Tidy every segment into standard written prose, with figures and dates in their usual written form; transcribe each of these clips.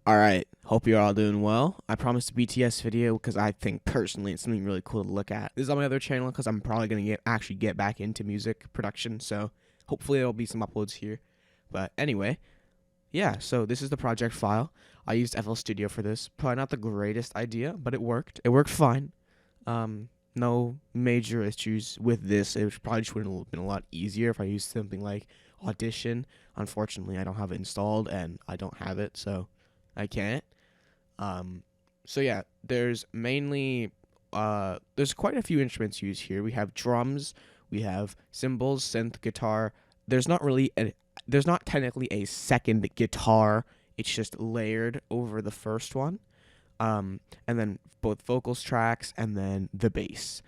Alright, hope you're all doing well. I promised a BTS video because I think personally it's something really cool to look at. This is on my other channel because I'm probably going to actually get back into music production, so hopefully there'll be some uploads here. But anyway, yeah, so this is the project file. I used FL Studio for this. Probably not the greatest idea, but it worked. It worked fine. No major issues with this. It probably just would have been a lot easier if I used something like Audition. Unfortunately, I don't have it installed, and I don't have it, so I can't. So yeah, there's mainly there's quite a few instruments used here. We have drums, we have cymbals, synth, guitar. There's not technically a second guitar. It's just layered over the first one. And then both vocals tracks and then the bass.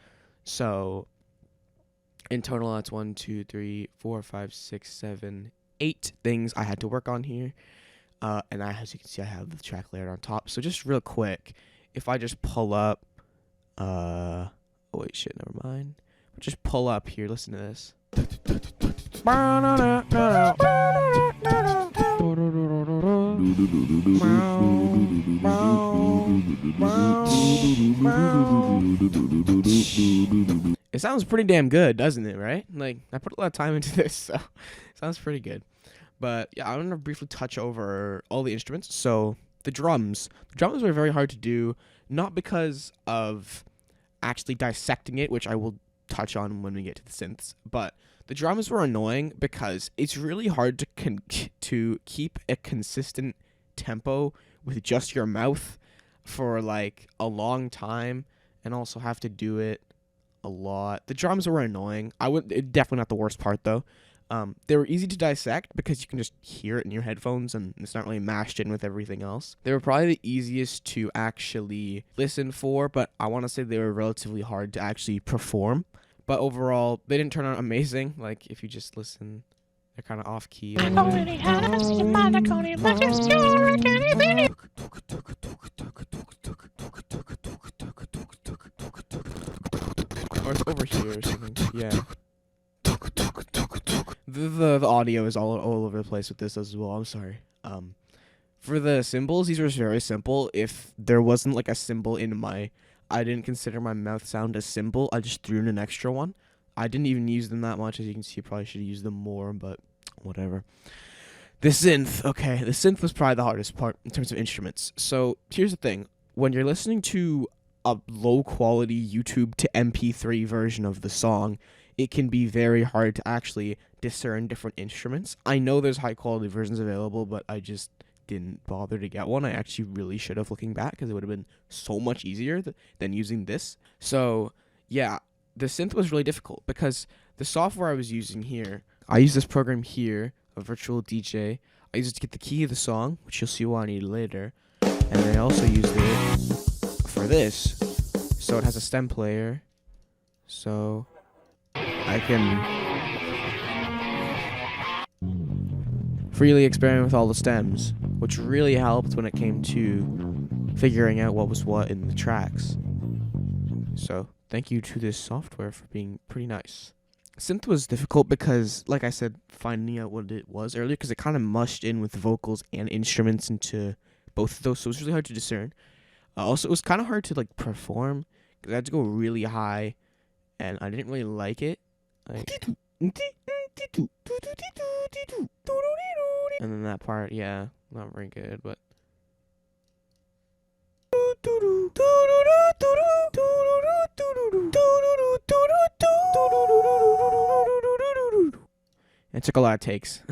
So in total, that's 1, 2, 3, 4, 5, 6, 7, 8 things I had to work on here. And as you can see, I have the track layered on top. So just real quick, if I just pull up, oh wait, shit, never mind. Just pull up here, listen to this. It sounds pretty damn good, doesn't it, right? Like, I put a lot of time into this, so it sounds pretty good. But yeah, I'm gonna briefly touch over all the instruments. So the drums. The drums were very hard to do, not because of actually dissecting it, which I will touch on when we get to the synths, but the drums were annoying because it's really hard to keep a consistent tempo with just your mouth for like a long time, and also have to do it a lot. The drums were annoying. Definitely not the worst part though. They were easy to dissect because you can just hear it in your headphones and it's not really mashed in with everything else. They were probably the easiest to actually listen for, but I want to say they were relatively hard to actually perform. But overall, they didn't turn out amazing. Like, if you just listen, they're kind of off key. Or it's over here or something. Yeah. The audio is all over the place with this as well. I'm sorry. For the cymbals, these were very simple. If there wasn't like a cymbal I didn't consider my mouth sound a cymbal. I just threw in an extra one. I didn't even use them that much. As you can see, probably should have used them more, but whatever. The synth. Okay, the synth was probably the hardest part in terms of instruments. So here's the thing. When you're listening to a low-quality YouTube to MP3 version of the song, it can be very hard to actually discern different instruments. I know there's high-quality versions available, but I just didn't bother to get one. I actually really should have, looking back, because it would have been so much easier than using this. So yeah, the synth was really difficult because the software I was using here, I use this program here, a virtual DJ. I use it to get the key of the song, which you'll see why I need later, and I also used it for this. So it has a stem player, so I can freely experiment with all the stems, which really helped when it came to figuring out what was what in the tracks. So thank you to this software for being pretty nice. Synth was difficult because, like I said, finding out what it was earlier, because it kind of mushed in with vocals and instruments into both of those, so it was really hard to discern. Also, it was kind of hard to like perform because I had to go really high, and I didn't really like it. And then that part, yeah, not very good, but it took a lot of takes.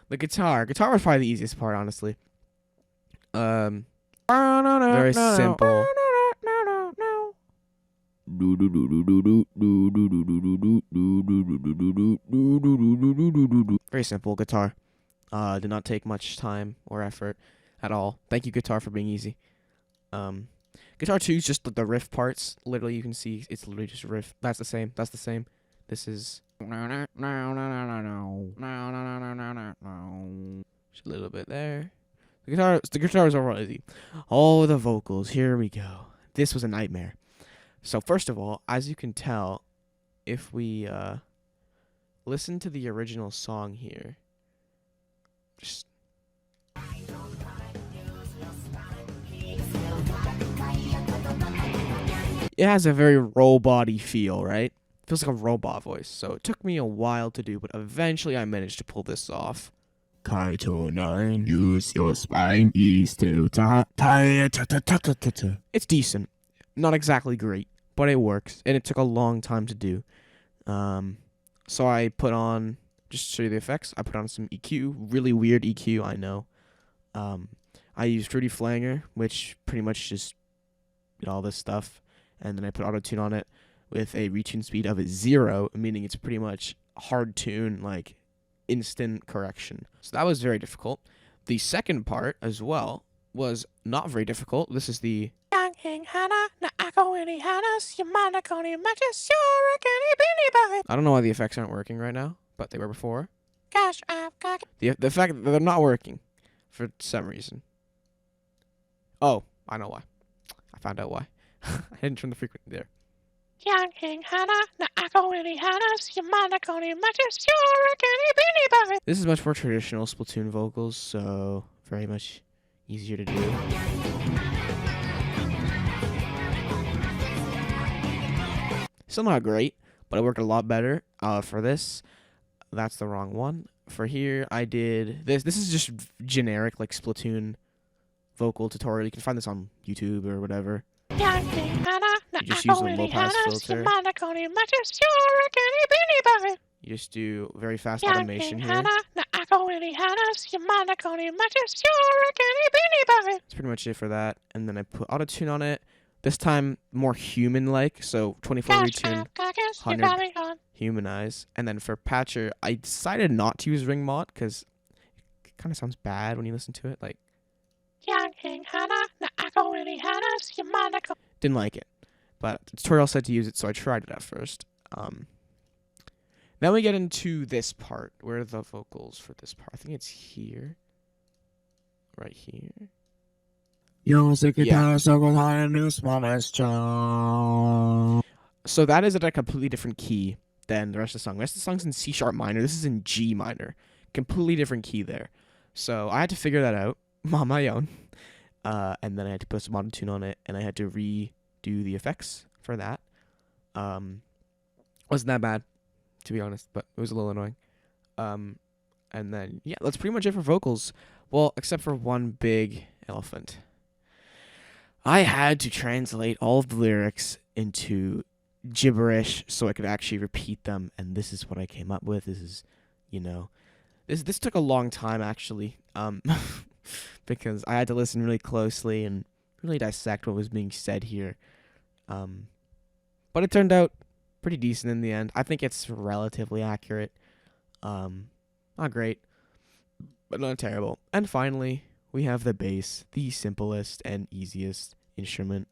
The guitar was probably the easiest part, honestly. Very simple. Very simple guitar. Did not take much time or effort at all. Thank you, guitar, for being easy. Guitar 2 is just the riff parts. Literally, you can see it's literally just a riff. That's the same. This is just a little bit there. The guitar is overall easy. Oh, the vocals. Here we go. This was a nightmare. So first of all, as you can tell, if we listen to the original song here, just it has a very robot-y feel, right? Feels like a robot voice. So it took me a while to do, but eventually I managed to pull this off. Kaito 9, use your spine ease to ta. It's decent. Not exactly great, but it works. And it took a long time to do. So I put on, just to show you the effects, I put on some EQ. Really weird EQ, I know. I used Fruity Flanger, which pretty much just did all this stuff. And then I put auto-tune on it with a retune speed of 0, meaning it's pretty much hard tune, like instant correction. So that was very difficult. The second part as well was not very difficult. This is the I don't know why the effects aren't working right now, but they were before. The fact that they're not working for some reason. Oh, I know why. I found out why. I didn't turn the frequency there. This is much more traditional Splatoon vocals, so very much easier to do. Still not great, but it worked a lot better. For this, that's the wrong one. For here, I did this. This is just generic, like Splatoon vocal tutorial. You can find this on YouTube or whatever. You just use a low pass filter. You just do very fast automation here. That's pretty much it for that. And then I put auto-tune on it. This time more human-like, so 24 retune, 100 humanize. And then for Patcher, I decided not to use ring mod because it kind of sounds bad when you listen to it. Like, didn't like it, but the tutorial said to use it, so I tried it at first. Then we get into this part. Where are the vocals for this part? I think it's here. Right here. Yeah. So that is at a completely different key than the rest of the song. The rest of the song's in C sharp minor. This is in G minor. Completely different key there. So I had to figure that out on my own. And then I had to put some auto-tune on it, and I had to redo the effects for that. Wasn't that bad, to be honest, but it was a little annoying. And then, yeah, that's pretty much it for vocals. Well, except for one big elephant. I had to translate all of the lyrics into gibberish so I could actually repeat them, and this is what I came up with. This is, this took a long time, actually, because I had to listen really closely and really dissect what was being said here. But it turned out pretty decent in the end. I think it's relatively accurate. Not great, but not terrible. And finally, we have the bass, the simplest and easiest instrument.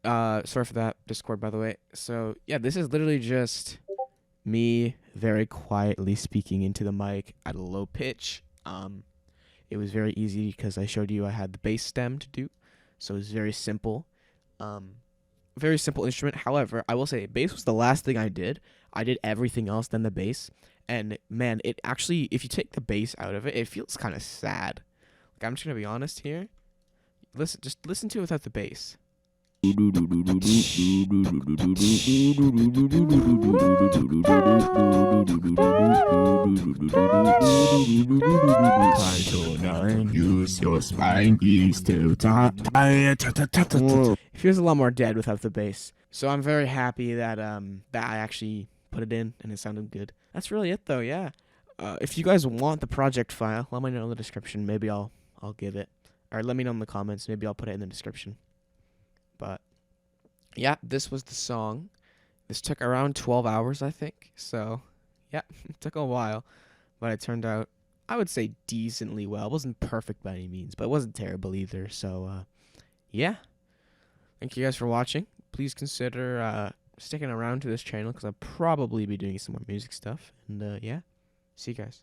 Sorry for that, Discord, by the way. So, yeah, this is literally just me very quietly speaking into the mic at a low pitch. It was very easy because I showed you I had the bass stem to do, so it was very simple. Very simple instrument. However, I will say bass was the last thing I did. I did everything else than the bass, and man, it actually, if you take the bass out of it, it feels kind of sad. Like, I'm just gonna be honest here. Just listen to it without the bass. Use your spine ease to ta. It feels a lot more dead without the bass. So I'm very happy that that I actually put it in and it sounded good. That's really it though, yeah. If you guys want the project file, let me know in the description. Maybe I'll give it. Or let me know in the comments. Maybe I'll put it in the description. But yeah, this was the song. This took around 12 hours, I think. So yeah, it took a while, but it turned out, I would say, decently well. It wasn't perfect by any means, but it wasn't terrible either. So yeah, thank you guys for watching. Please consider sticking around to this channel because I'll probably be doing some more music stuff. And yeah, see you guys.